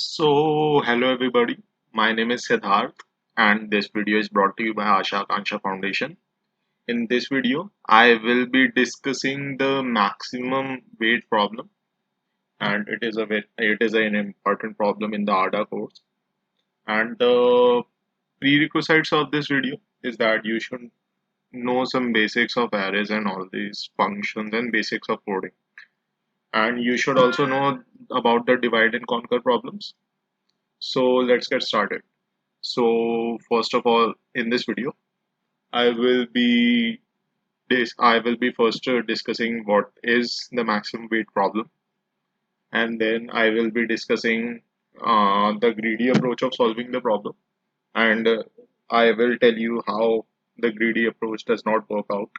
Hello everybody. My name is Siddharth, and this video is brought to you by Asha Akansha Foundation. In this video, I will be discussing the maximum weight problem, and it is an important problem in the ADA course. And the prerequisites of this video is that you should know some basics of arrays and all these functions and basics of coding. And you should also know about the divide and conquer problems. So let's get started. So first of all, in this video, I will be I will be first discussing what is the maximum weight problem, and then I will be discussing the greedy approach of solving the problem, and I will tell you how the greedy approach does not work out.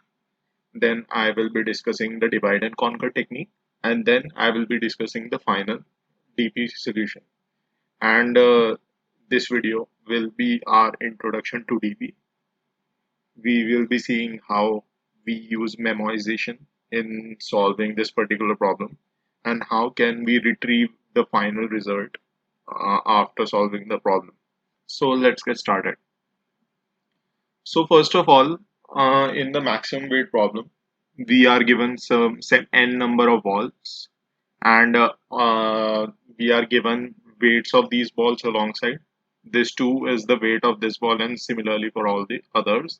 Then I will be discussing the divide and conquer technique, and then I will be discussing the final DP solution. And this video will be our introduction to DP. We will be seeing how we use memoization in solving this particular problem and how can we retrieve the final result after solving the problem. So let's get started. So first of all, in the maximum weight problem, we are given some set n number of balls, and we are given weights of these balls alongside. This 2 is the weight of this ball, and similarly for all the others.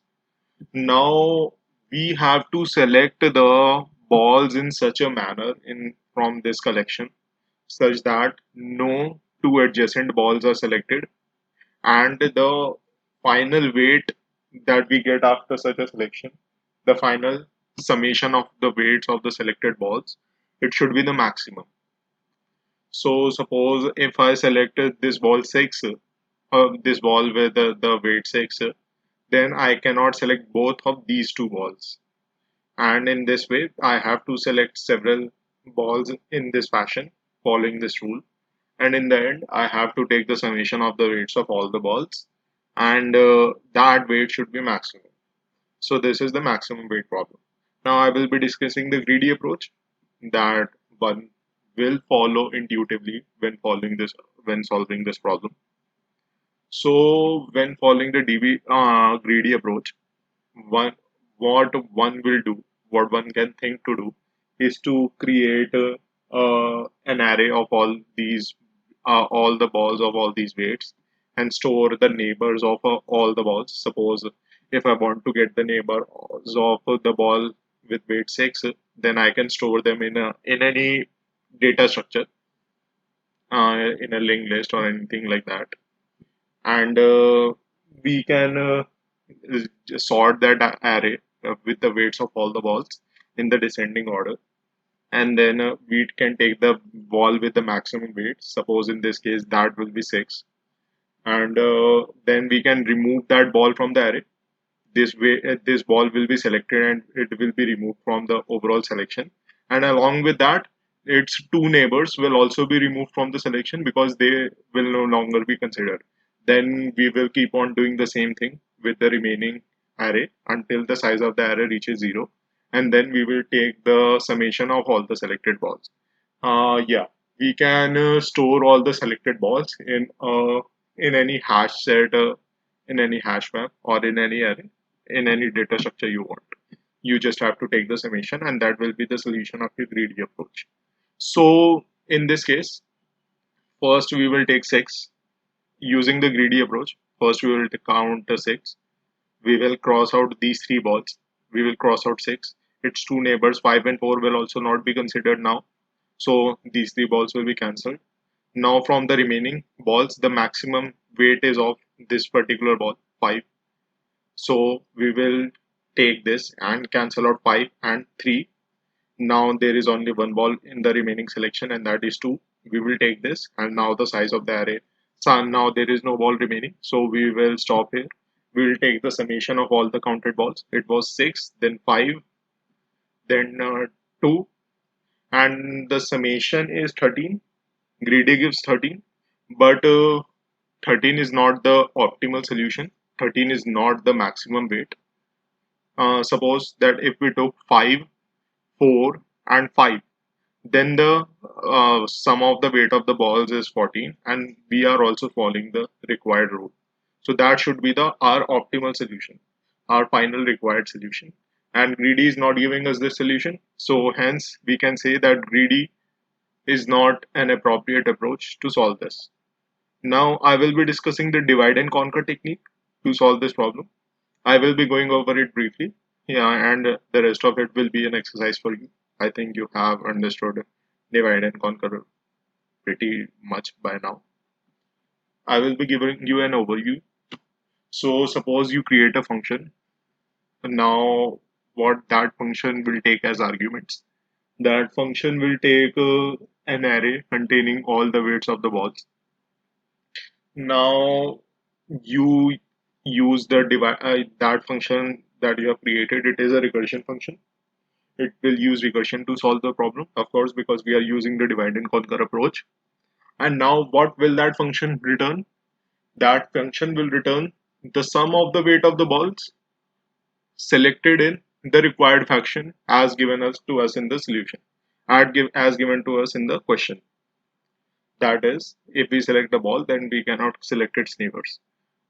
Now we have to select the balls in such a manner in from this collection such that no two adjacent balls are selected, and the final weight that we get after such a selection, the final summation of the weights of the selected balls, it should be the maximum. So suppose if I selected this ball 6, this ball with the weight 6, then I cannot select both of these two balls. And in this way, I have to select several balls in this fashion, following this rule. And in the end, I have to take the summation of the weights of all the balls, and that weight should be maximum. So this is the maximum weight problem. Now I will be discussing the greedy approach that one will follow intuitively when solving this problem. So when following the greedy approach, one what one will do, what one can think to do, is to create an array of all the balls of all these weights, and store the neighbors of all the balls. Suppose if I want to get the neighbors of the ball with weight 6, then I can store them in any data structure, in a linked list or anything like that, and we can sort that array with the weights of all the balls in the descending order, and then we can take the ball with the maximum weight. Suppose in this case that will be 6, and then we can remove that ball from the array. This way this ball will be selected and it will be removed from the overall selection, and along with that its two neighbors will also be removed from the selection because they will no longer be considered. Then we will keep on doing the same thing with the remaining array until the size of the array reaches 0, and then we will take the summation of all the selected balls. Yeah, we can store all the selected balls in any hash set, in any hash map, or in any array, in any data structure you want. You just have to take the summation, and that will be the solution of your greedy approach. So in this case, first we will take 6 using the greedy approach. First we will count the 6. We will cross out these 3 balls. We will cross out 6. Its two neighbors 5 and 4 will also not be considered now. So these 3 balls will be cancelled. Now from the remaining balls, the maximum weight is of this particular ball, 5. So we will take this and cancel out 5 and 3. Now there is only one ball in the remaining selection, and that is 2. We will take this, and now the size of the array. So now there is no ball remaining, so we will stop here. We will take the summation of all the counted balls. It was 6, then 5, then 2, and the summation is 13. Greedy gives 13, but 13 is not the optimal solution. 13 is not the maximum weight. Suppose that if we took 5, 4, and 5, then the sum of the weight of the balls is 14, and we are also following the required rule. So that should be the our optimal solution, our final required solution. And greedy is not giving us this solution, so hence we can say that greedy is not an appropriate approach to solve this. Now I will be discussing the divide and conquer technique to solve this problem. I will be going over it briefly. Yeah, and the rest of it will be an exercise for you. I think you have understood divide and conquer pretty much by now. I will be giving you an overview. So suppose you create a function. Now what that function will take as arguments. That function will take an array containing all the weights of the balls. Now you use the divide that function that you have created. It is a recursion function. It will use recursion to solve the problem, of course, because we are using the divide and conquer approach. And now what will that function return? That function will return the sum of the weight of the balls selected in the required fraction as given us to us in the solution, as given to us in the question. That is, if we select the ball, then we cannot select its neighbors.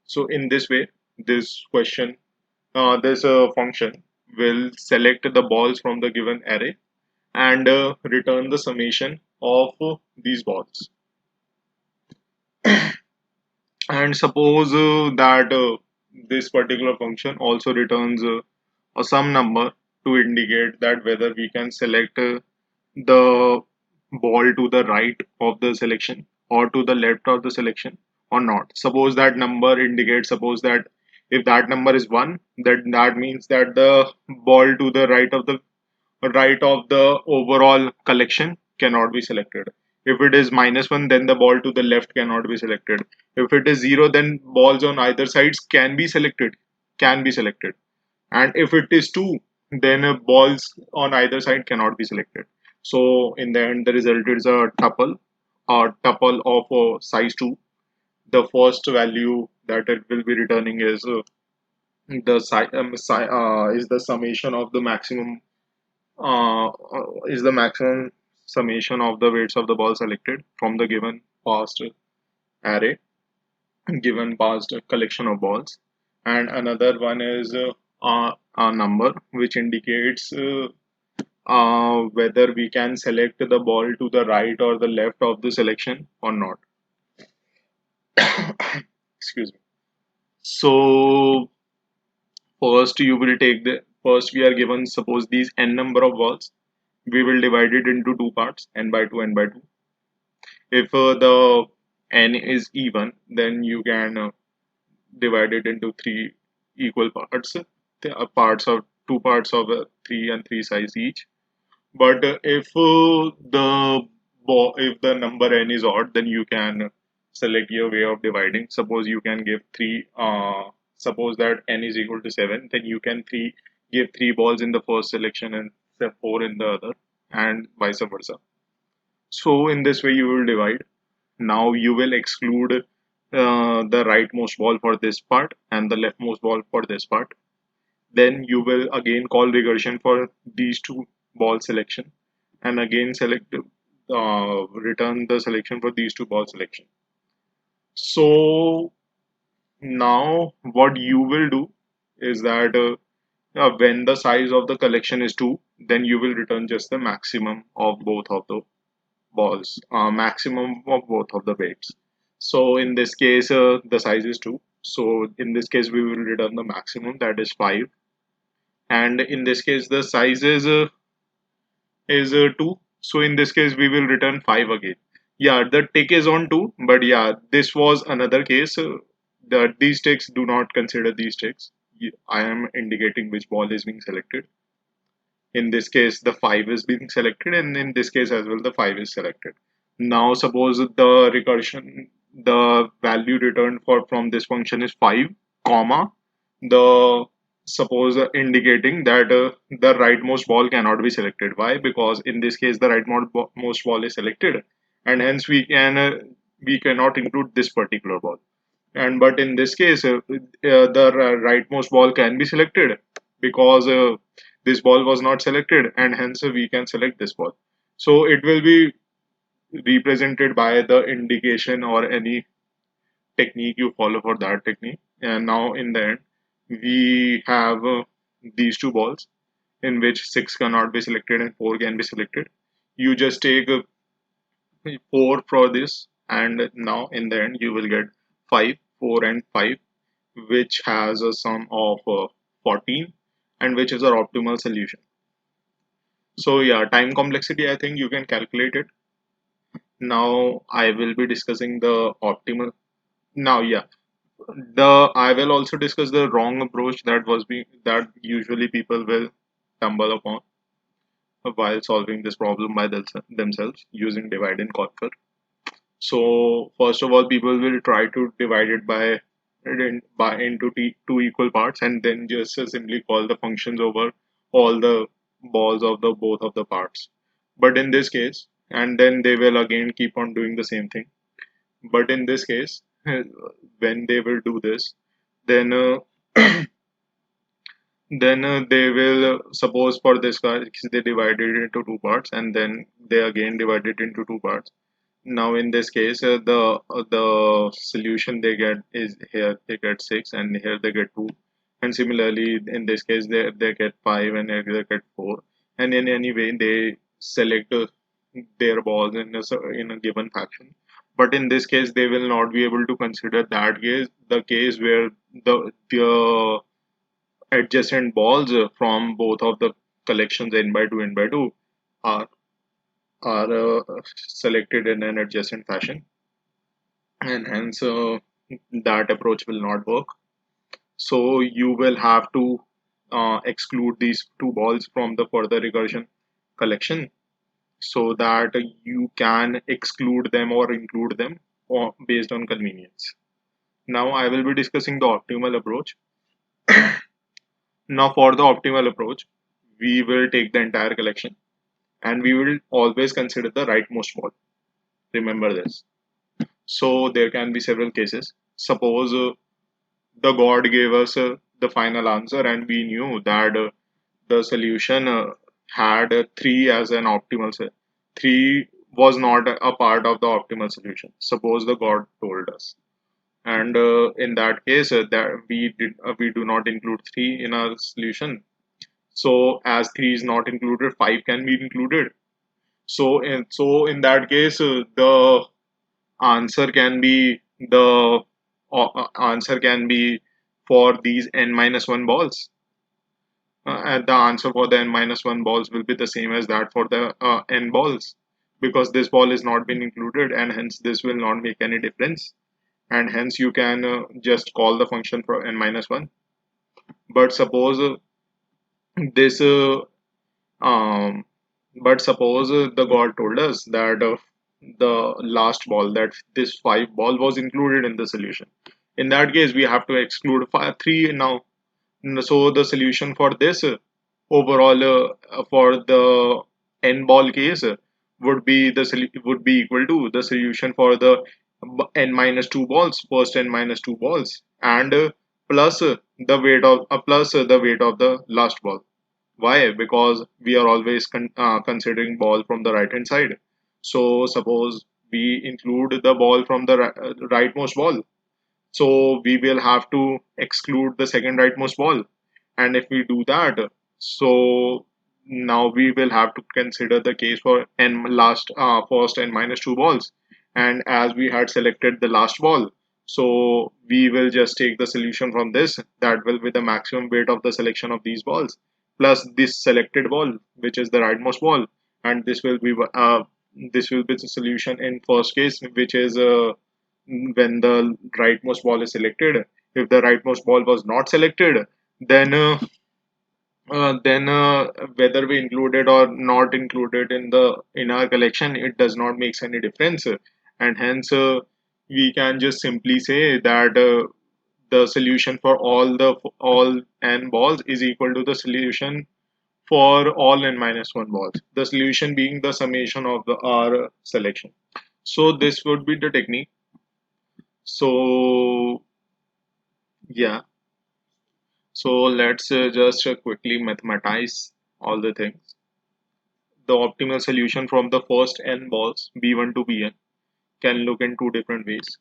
So in this way, this question, this function will select the balls from the given array and return the summation of these balls. And suppose that this particular function also returns some number to indicate that whether we can select the ball to the right of the selection or to the left of the selection or not. Suppose that number indicates, suppose that if that number is 1, then that means that the ball to the right of the overall collection cannot be selected. If it is -1, then the ball to the left cannot be selected. If it is 0, then balls on either sides can be selected. And if it is 2, then balls on either side cannot be selected. So in the end, the result is a tuple of size 2. The first value that it will be returning is is the summation of the maximum is the maximum summation of the weights of the ball selected from the given past array, given past collection of balls. And another one is a number which indicates whether we can select the ball to the right or the left of the selection or not. Excuse me. So first we are given, suppose these n number of balls, we will divide it into two parts, n by 2, n by 2. If the n is even, then you can divide it into three equal parts, parts of two parts of 3 and 3 size each. But if the number n is odd, then you can select your way of dividing. Suppose you can give three. Suppose that n is equal to 7, then you can give three balls in the first selection and four in the other, and vice versa. So in this way you will divide. Now you will exclude the rightmost ball for this part and the leftmost ball for this part. Then you will again call recursion for these two ball selection and again return the selection for these two ball selection. So now what you will do is that when the size of the collection is 2, then you will return just the maximum of both of the balls, maximum of both of the weights. So in this case, the size is 2. So in this case, we will return the maximum, that is 5. And in this case, the size is 2. So in this case, we will return 5 again. Yeah, the tick is on 2, but yeah, this was another case. These ticks, do not consider these ticks. I am indicating which ball is being selected. In this case, the 5 is being selected, and in this case as well, the 5 is selected. Now, suppose the value returned from this function is 5, comma, the suppose indicating that the rightmost ball cannot be selected. Why? Because in this case, the rightmost ball is selected, and hence we cannot include this particular ball. And but in this case, the rightmost ball can be selected because this ball was not selected, and hence we can select this ball. So it will be represented by the indication or any technique you follow for that technique. And now in the end, we have these two balls in which six cannot be selected and four can be selected. You just take four for this, and now in the end, you will get five, four, and five, which has a sum of 14, and which is our optimal solution. So, yeah, time complexity, I think you can calculate it. Now, I will be discussing the optimal. Now, yeah, I will also discuss the wrong approach that usually people will stumble upon while solving this problem by themselves using divide and conquer. So first of all, people will try to divide it by into two equal parts, and then just simply call the functions over all the balls of the both of the parts. But in this case, and then they will again keep on doing the same thing. But in this case, when they will do this, then they will suppose for this guy they divided it into two parts, and then they again divide it into two parts. Now in this case, the solution they get is here they get six, and here they get two, and similarly in this case they get five, and here they get four, and in any way they select their balls in a given fashion. But in this case, they will not be able to consider that case the case where the adjacent balls from both of the collections n by 2 n by 2 are selected in an adjacent fashion, and hence that approach will not work. So you will have to exclude these two balls from the further recursion collection so that you can exclude them or include them based on convenience. Now I will be discussing the optimal approach. Now for the optimal approach, we will take the entire collection and we will always consider the rightmost ball. Remember this. So there can be several cases. Suppose the god gave us the final answer, and we knew that the solution had 3 as an optimal 3 was not a part of the optimal solution. Suppose the god told us, and in that case that we do not include 3 in our solution. So as 3 is not included, 5 can be included. So in that case, the answer can be the answer can be for these n minus 1 balls, and the answer for the n minus 1 balls will be the same as that for the n balls, because this ball is not been included, and hence this will not make any difference, and hence you can just call the function for n minus 1. But suppose this um, the god told us that the last ball, that this 5 ball was included in the solution. In that case, we have to exclude 3 now. So the solution for this overall for the n ball case would be equal to the solution for the n minus 2 balls, first n minus 2 balls, and plus the weight of the last ball. Why? Because we are always considering ball from the right hand side. So suppose we include the ball from the rightmost ball, so we will have to exclude the second rightmost ball. And if we do that, so now we will have to consider the case for first n minus 2 balls. And as we had selected the last ball, so we will just take the solution from this, that will be the maximum weight of the selection of these balls plus this selected ball, which is the rightmost ball. And this will be the solution in first case, which is when the rightmost ball is selected. If the rightmost ball was not selected, then whether we include it or not include it in our collection, it does not makes any difference, and hence we can just simply say that the solution for all n balls is equal to the solution for all n minus 1 balls, the solution being the summation of our selection. So this would be the technique. So yeah, so let's just quickly mathematize all the things. the optimal solution from the first n balls b1 to bn can look in two different ways.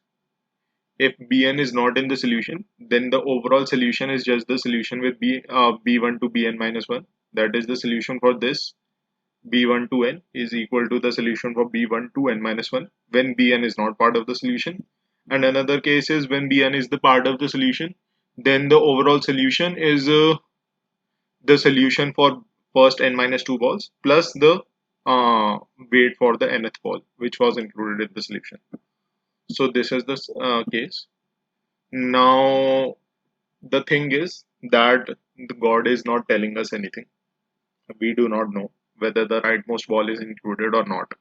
If bn is not in the solution, then the overall solution is just the solution with b1 to bn minus 1. That is the solution for this. b1 to n is equal to the solution for b1 to n minus 1 when bn is not part of the solution. And another case is when bn is the part of the solution, then the overall solution is the solution for first n minus 2 balls plus the weight for the nth ball which was included in the solution. So this is the case. Now the thing is that the God is not telling us anything. We do not know whether the rightmost ball is included or not.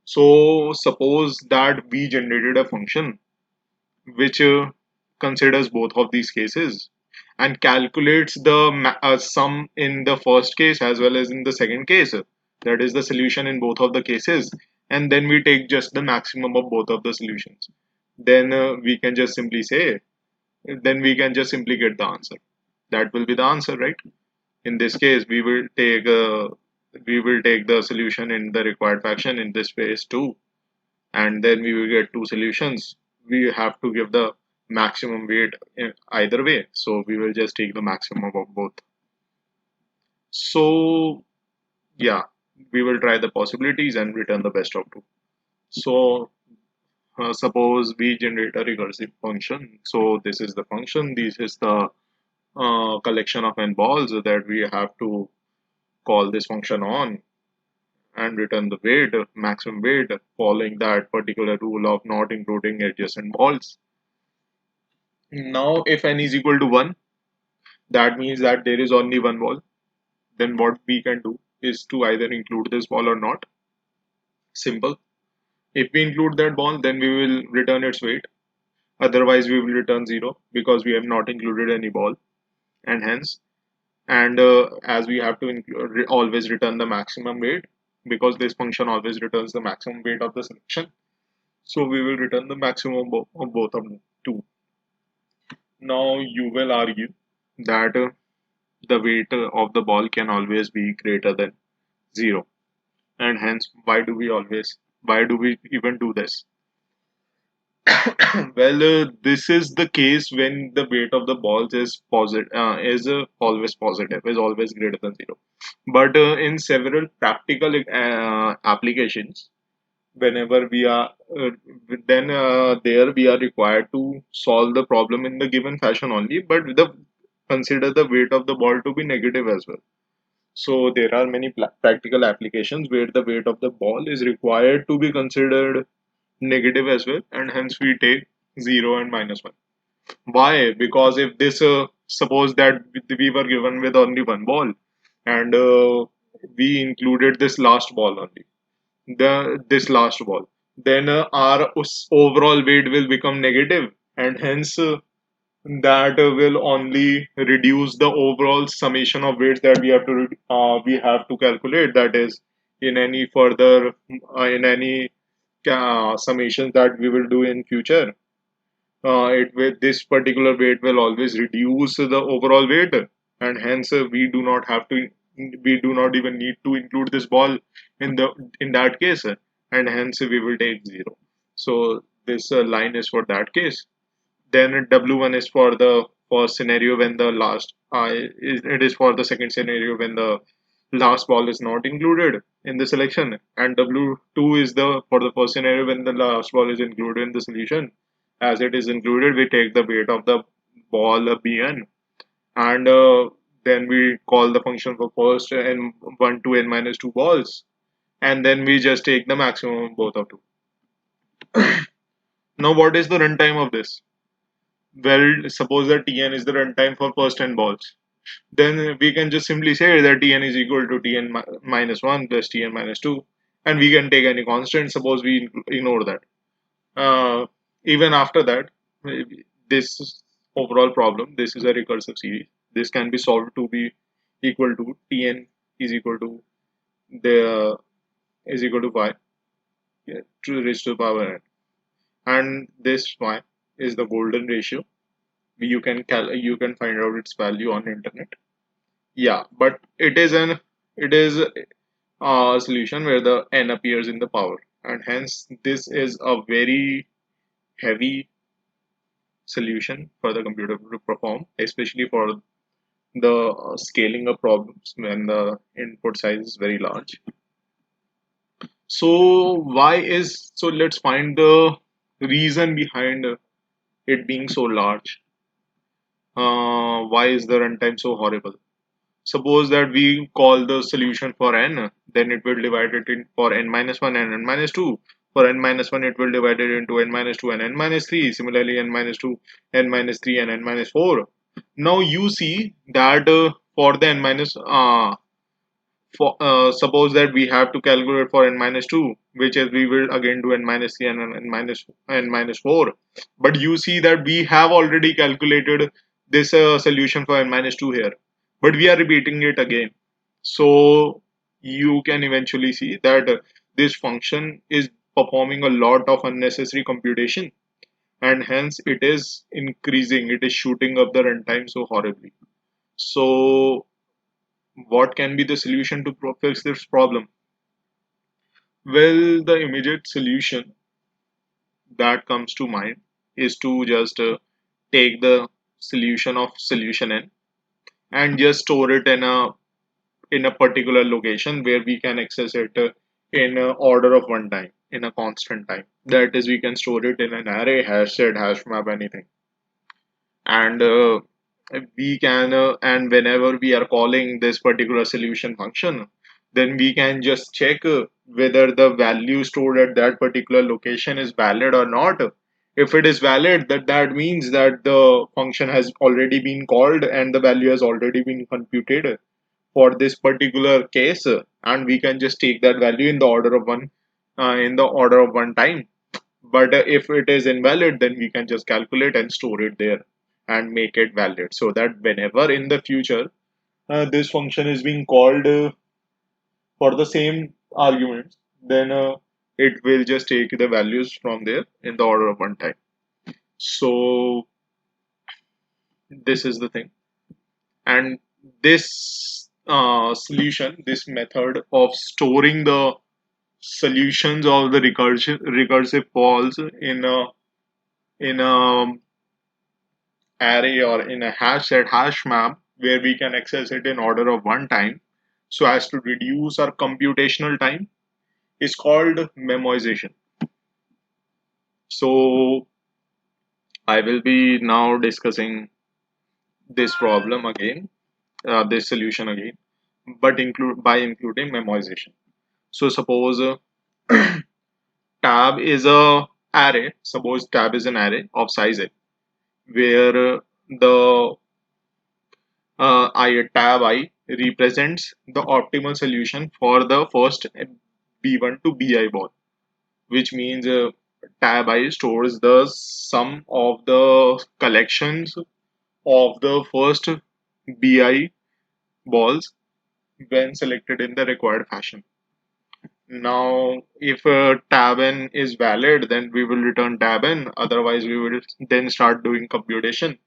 So suppose that we generated a function which considers both of these cases and calculates the sum in the first case as well as in the second case. That is the solution in both of the cases, and then we take just the maximum of both of the solutions. Then we can just simply say, then we can just simply get the answer. That will be the answer, right? In this case, we will take the solution in the required fraction in this phase too, and then we will get two solutions. We have to give the maximum weight in either way, so we will just take the maximum of both. So yeah, we will try the possibilities and return the best of two. So suppose we generate a recursive function. So this is the function, this is the collection of n balls that we have to call this function on and return the weight, maximum weight, following that particular rule of not including adjacent balls. Now, if n is equal to 1, that means that there is only one ball. Then what we can do is to either include this ball or not. Simple. If we include that ball, then we will return its weight. Otherwise, we will return 0 because we have not included any ball. And hence, and as we have to always return the maximum weight because this function always returns the maximum weight of the selection. So we will return the maximum of both of them too. Now you will argue that the weight of the ball can always be greater than 0, and hence why do we even do this? Well, this is the case when the weight of the balls is positive, always positive, is always greater than 0. But in several practical applications, whenever we are then there we are required to solve the problem in the given fashion only, but consider the weight of the ball to be negative as well. So there are many practical applications where the weight of the ball is required to be considered negative as well, and hence we take 0 and minus 1. Why? Because if this suppose that we were given with only one ball and we included this last ball only, this last ball, then our overall weight will become negative, and hence that will only reduce the overall summation of weights that we have to calculate. That is, in any further in any summations that we will do in future, it with this particular weight will always reduce the overall weight, and hence we do not even need to include this ball in that case, and hence we will take 0. So this line is for that case. Then W1 is for the first scenario when the last it is for the second scenario when the last ball is not included in the selection, and W2 is the for the first scenario when the last ball is included in the solution. As it is included, we take the weight of the ball Bn, and then we call the function for first n1 to n minus 2 balls, and then we just take the maximum of both of two. Now what is the runtime of this? Well, suppose that Tn is the runtime for first 10 balls. Then we can just simply say that Tn is equal to Tn minus 1 plus Tn minus 2, and we can take any constant. Suppose we ignore that. Even after that, this overall problem, this is a recursive series. This can be solved to be equal to Tn is equal to the is equal to y, yeah, to raised to the power n, and this y is the golden ratio. You can find out its value on the internet. Yeah, but it is solution where the n appears in the power, and hence this is a very heavy solution for the computer to perform, especially for the scaling of problems when the input size is very large. So let's find the reason behind it being so large. Why is the runtime so horrible? Suppose that we call the solution for n, then it will divide it in for n minus 1 and n minus 2. For n minus 1, it will divide it into n minus 2 and n minus 3. Similarly, n minus 2, n minus 3, and n minus 4. Now you see that for the n minus suppose that we have to calculate for n minus 2, which is we will again do n minus 3 and n minus 4. But you see that we have already calculated this solution for n minus 2 here, but we are repeating it again. So you can eventually see that this function is performing a lot of unnecessary computation, and hence it is increasing, it is shooting up the runtime so horribly. So what can be the solution to fix this problem? Well, the immediate solution that comes to mind is to just take the solution of solution n and just store it in a particular location where we can access it in order of one time, in a constant time. That is, we can store it in an array, hash set, hash map, anything. And we can and whenever we are calling this particular solution function, then we can just check whether the value stored at that particular location is valid or not. If it is valid, that means that the function has already been called and the value has already been computed for this particular case, and we can just take that value in the order of one time. But if it is invalid, then we can just calculate and store it there and make it valid, so that whenever in the future this function is being called for the same arguments, then it will just take the values from there in the order of one time. So this is the thing. And this solution, this method of storing the solutions of the recursive calls in a array or in a hash set hash map where we can access it in order of one time so as to reduce our computational time is called memoization. So I will be now discussing this problem again, this solution again, but including memoization. So suppose tab is a array. Suppose tab is an array of size n, where the tab I represents the optimal solution for the first B1 to BI ball, which means tab I stores the sum of the collections of the first BI balls when selected in the required fashion. Now, if tab n is valid, then we will return tab n. Otherwise, we will then start doing computation.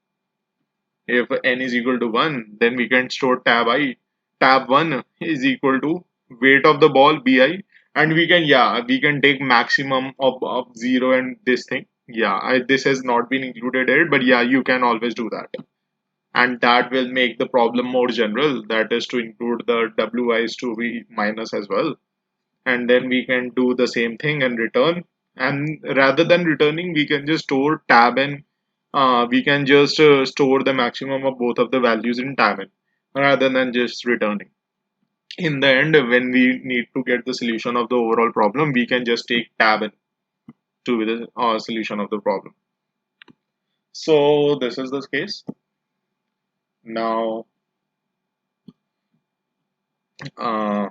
If n is equal to 1, then we can store tab I. Tab 1 is equal to weight of the ball bi, and we can take maximum of 0 and this thing. Yeah, this has not been included here, but yeah, you can always do that. And that will make the problem more general. That is to include the wi's to be minus as well. And then we can do the same thing and return. And rather than returning, we can just store tab n. We can just store the maximum of both of the values in tab n rather than just returning. In the end, when we need to get the solution of the overall problem, we can just take tab n to be the solution of the problem. So this is the case. Now, uh,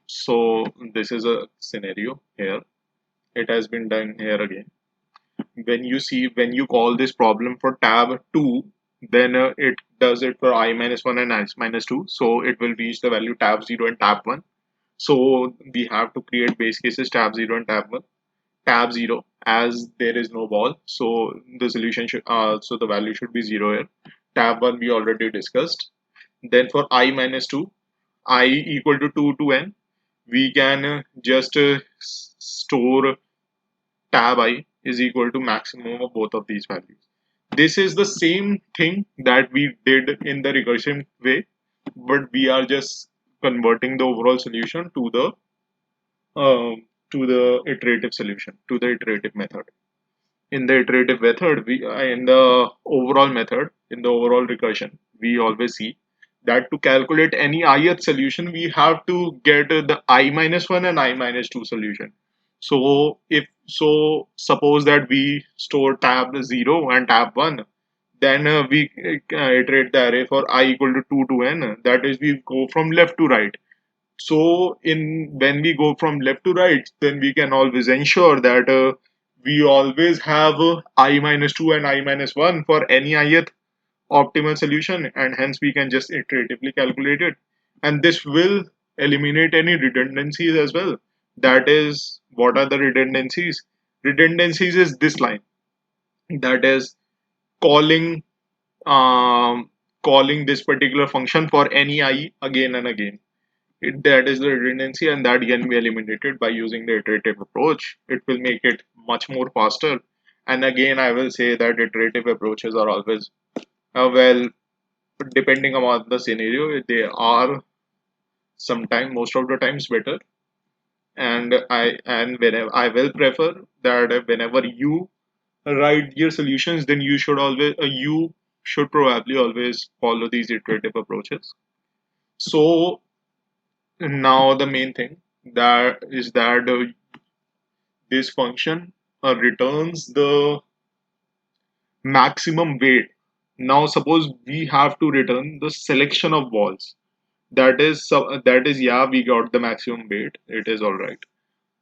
so this is a scenario here. It has been done here again. When you call this problem for tab 2, then it does it for I minus 1 and I minus 2, so it will reach the value tab 0 and tab 1. So we have to create base cases tab 0 and tab 1. Tab 0, as there is no ball, so the solution should so the value should be 0 here. Tab 1 we already discussed. Then for I minus 2, I equal to 2 to n, we can just store tab I is equal to maximum of both of these values. This is the same thing that we did in the recursion way, but we are just converting the overall solution to the iterative solution, to the iterative method. In the iterative method, in the overall method, in the overall recursion, we always see that to calculate any ith solution, we have to get the I minus one and I minus two solution. So suppose that we store tab 0 and tab 1, then we iterate the array for I equal to 2 to n. That is, we go from left to right. So in when we go from left to right, then we can always ensure that we always have I minus 2 and I minus 1 for any ith optimal solution, and hence we can just iteratively calculate it. And this will eliminate any redundancies as well. That is, what are the redundancies? Redundancies is this line, that is calling um, calling this particular function for any I again and again. That is the redundancy, and that can be eliminated by using the iterative approach. It will make it much more faster. And again, I will say that iterative approaches are always well, depending upon the scenario, they are sometimes, most of the times, better. And whenever I will prefer that whenever you write your solutions, then you should probably always follow these iterative approaches. So now the main thing that is that this function returns the maximum weight. Now suppose we have to return the selection of balls. That is, yeah, we got the maximum weight. It is all right.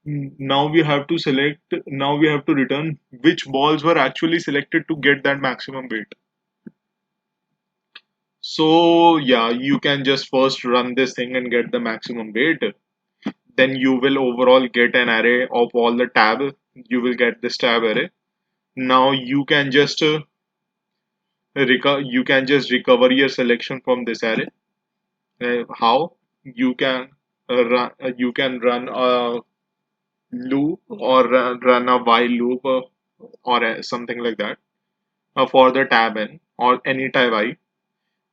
Now we have to select. Now we have to return which balls were actually selected to get that maximum weight. So yeah, you can just first run this thing and get the maximum weight. Then you will overall get an array of all the tab. You will get this tab array. Now you can just recover your selection from this array. How? You can run a loop, or run a while loop, or something like that, for the tab n or any tab I.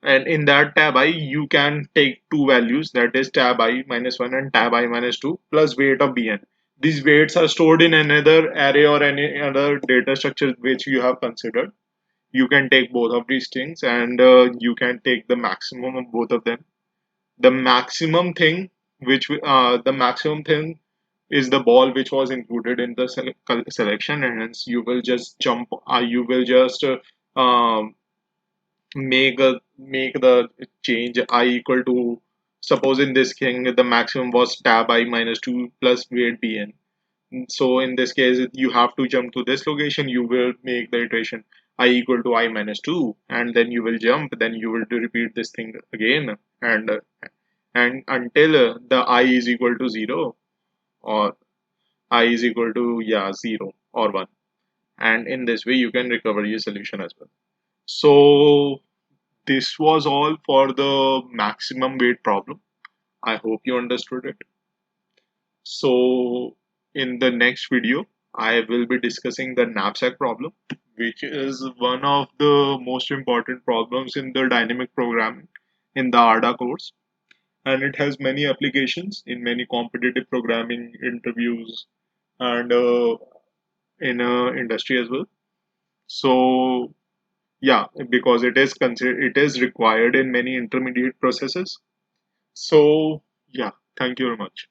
And in that tab I, you can take two values, that is tab I minus 1 and tab I minus 2, plus weight of bn. These weights are stored in another array or any other data structure which you have considered. You can take both of these things, and you can take the maximum of both of them. The maximum thing the maximum thing is the ball which was included in the selection, and hence you will just make the change I equal to, suppose in this thing the maximum was tab I minus 2 plus weight bn. So in this case, you have to jump to this location. You will make the iteration I equal to I minus 2, and then you will jump. Then you will repeat this thing again, and until the I is equal to 0, or I is equal to, yeah, 0 or 1. And in this way, you can recover your solution as well. So this was all for the maximum weight problem. I hope you understood it. So in the next video, I will be discussing the knapsack problem, which is one of the most important problems in the dynamic programming in the ADA course. And it has many applications in many competitive programming interviews, and in industry as well. So yeah, because it is required in many intermediate processes. So yeah, thank you very much.